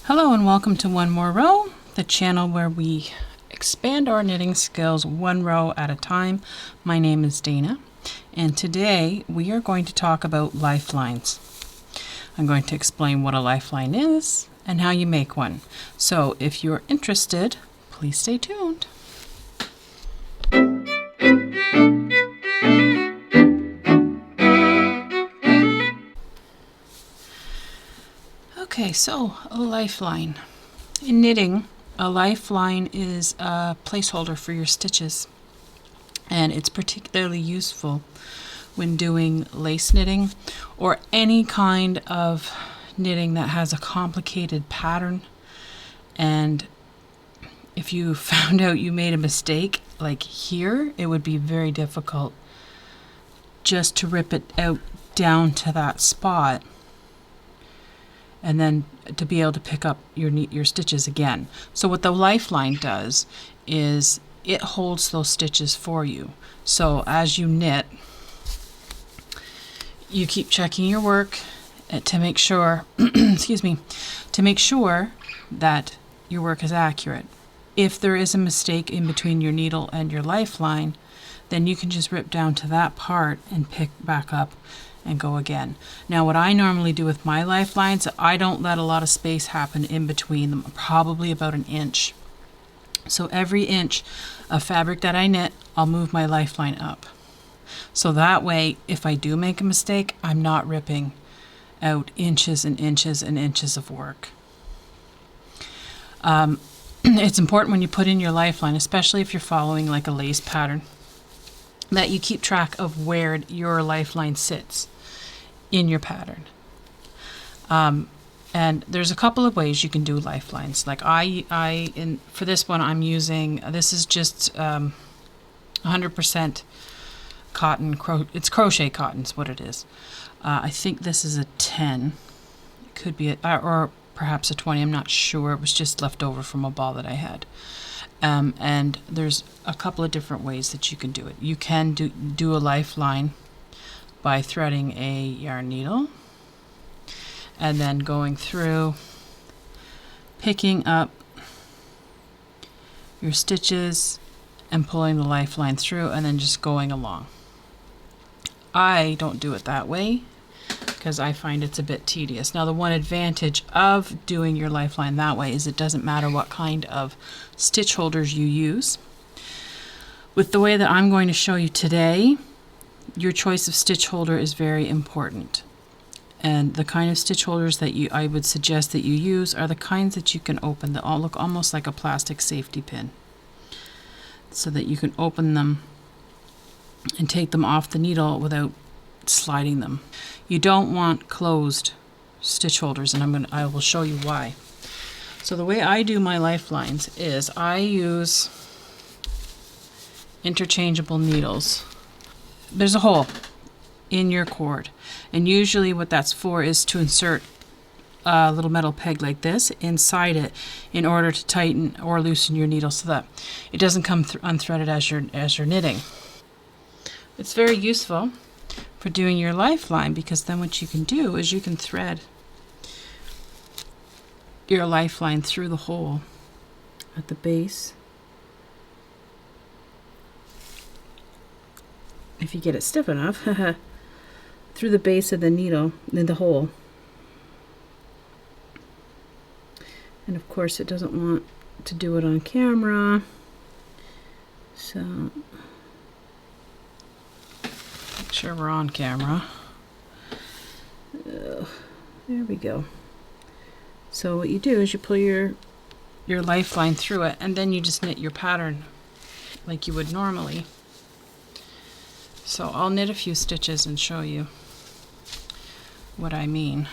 Hello and welcome to One More Row, the channel where we expand our knitting skills one row at a time. My name is Dana, and today we are going to talk about lifelines. I'm going to explain what a lifeline is and how you make one. So if you're interested, please stay tuned. Okay, so a lifeline. In knitting, a lifeline is a placeholder for your stitches, and it's particularly useful when doing lace knitting or any kind of knitting that has a complicated pattern. And if you found out you made a mistake, like here, it would be very difficult just to rip it out down to that spot and then to be able to pick up your stitches again. So what the lifeline does is it holds those stitches for you. So as you knit, you keep checking your work to make sure, to make sure that your work is accurate. If there is a mistake in between your needle and your lifeline, then you can just rip down to that part and pick back up and go again. Now what I normally do with my lifelines, I don't let a lot of space happen in between them, probably about an inch. So every inch of fabric that I knit, I'll move my lifeline up. So that way, if I do make a mistake, I'm not ripping out inches and inches and inches of work. It's important when you put in your lifeline, especially if you're following like a lace pattern, that you keep track of where your lifeline sits in your pattern. And there's a couple of ways you can do lifelines. Like for this one, I'm using, this is just 100% cotton, it's crochet cotton is what it is. I think this is a 10. It could be, or perhaps a 20, I'm not sure. It was just left over from a ball that I had. And there's a couple of different ways that you can do it. You can do a lifeline by threading a yarn needle and then going through, picking up your stitches and pulling the lifeline through and then just going along. I don't do it that way because I find it's a bit tedious. Now the one advantage of doing your lifeline that way is it doesn't matter what kind of stitch holders you use. With the way that I'm going to show you today, your choice of stitch holder is very important. And the kind of stitch holders that I would suggest that you use are the kinds that you can open that all look almost like a plastic safety pin, so that you can open them and take them off the needle without sliding them. You don't want closed stitch holders, and I will show you why. So the way I do my lifelines is I use interchangeable needles. There's a hole in your cord, and usually what that's for is to insert a little metal peg like this inside it in order to tighten or loosen your needle so that it doesn't come unthreaded as you're knitting. It's very useful for doing your lifeline because then what you can do is you can thread your lifeline through the hole at the base. If you get it stiff enough, through the base of the needle in the hole. And of course it doesn't want to do it on camera, so make sure we're on camera. There we go. So what you do is you pull your lifeline through it, and then you just knit your pattern like you would normally. So I'll knit a few stitches and show you what I mean.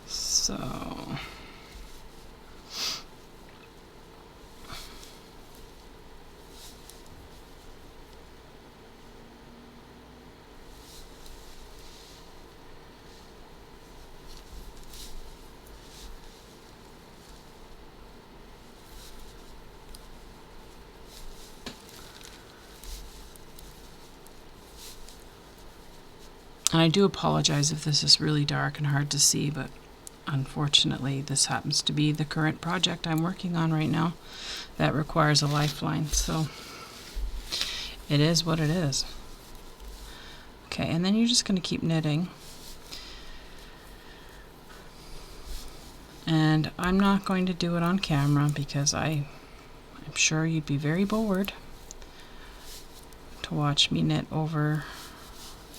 So And I do apologize if this is really dark and hard to see, but unfortunately this happens to be the current project I'm working on right now that requires a lifeline, so it is what it is. Okay, and then you're just going to keep knitting. And I'm not going to do it on camera because I'm sure you'd be very bored to watch me knit over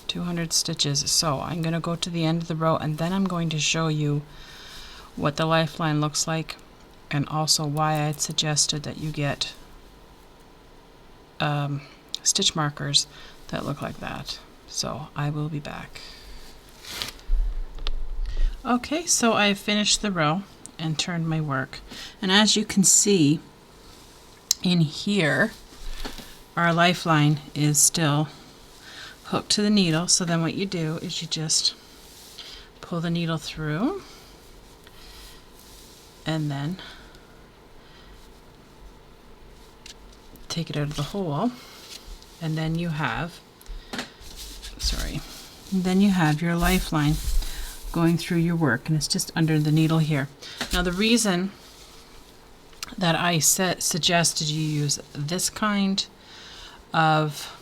200 stitches. So I'm going to go to the end of the row, and then I'm going to show you what the lifeline looks like, and also why I'd suggested that you get stitch markers that look like that. So I will be back. Okay, so I've finished the row and turned my work, and as you can see in here, our lifeline is still hooked to the needle. So then what you do is you just pull the needle through and then take it out of the hole, and then you have, then you have your lifeline going through your work, and it's just under the needle here. Now the reason that I suggested you use this kind of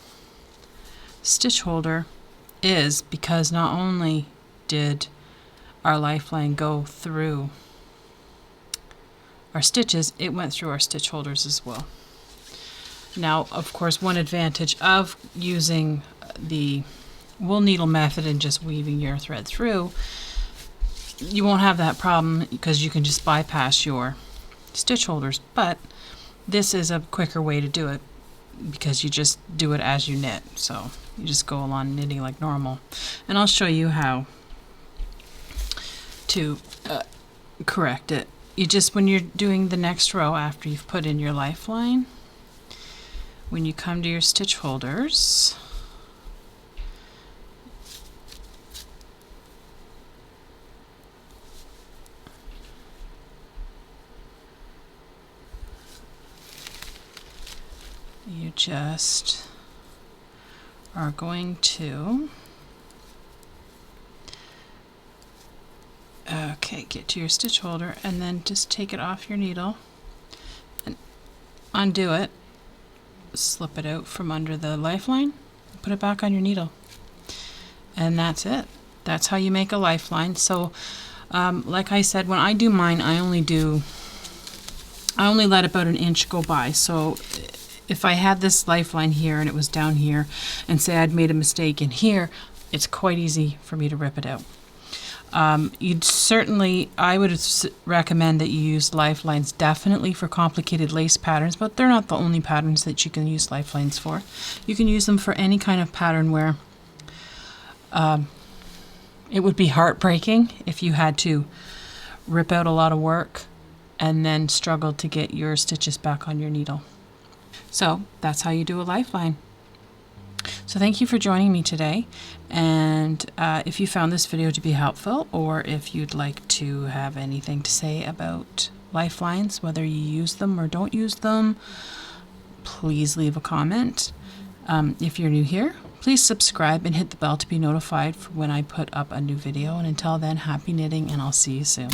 stitch holder is because not only did our lifeline go through our stitches, it went through our stitch holders as well. Now, of course, one advantage of using the wool needle method and just weaving your thread through, you won't have that problem because you can just bypass your stitch holders, but this is a quicker way to do it because you just do it as you knit. So you just go along knitting like normal, and I'll show you how to correct it. You just, when you're doing the next row after you've put in your lifeline, when you come to your stitch holders, you just are going to get to your stitch holder and then just take it off your needle and undo it, slip it out from under the lifeline, put it back on your needle, and that's it. That's how you make a lifeline. So like I said, when I do mine, I only let about an inch go by. So if I had this lifeline here and it was down here, and say I'd made a mistake in here, it's quite easy for me to rip it out. I would recommend that you use lifelines definitely for complicated lace patterns, but they're not the only patterns that you can use lifelines for. You can use them for any kind of pattern where it would be heartbreaking if you had to rip out a lot of work and then struggle to get your stitches back on your needle. So that's how you do a lifeline. So thank you for joining me today, and if you found this video to be helpful, or if you'd like to have anything to say about lifelines, whether you use them or don't use them, please leave a comment. If you're new here, please subscribe and hit the bell to be notified when I put up a new video, and until then, happy knitting, and I'll see you soon.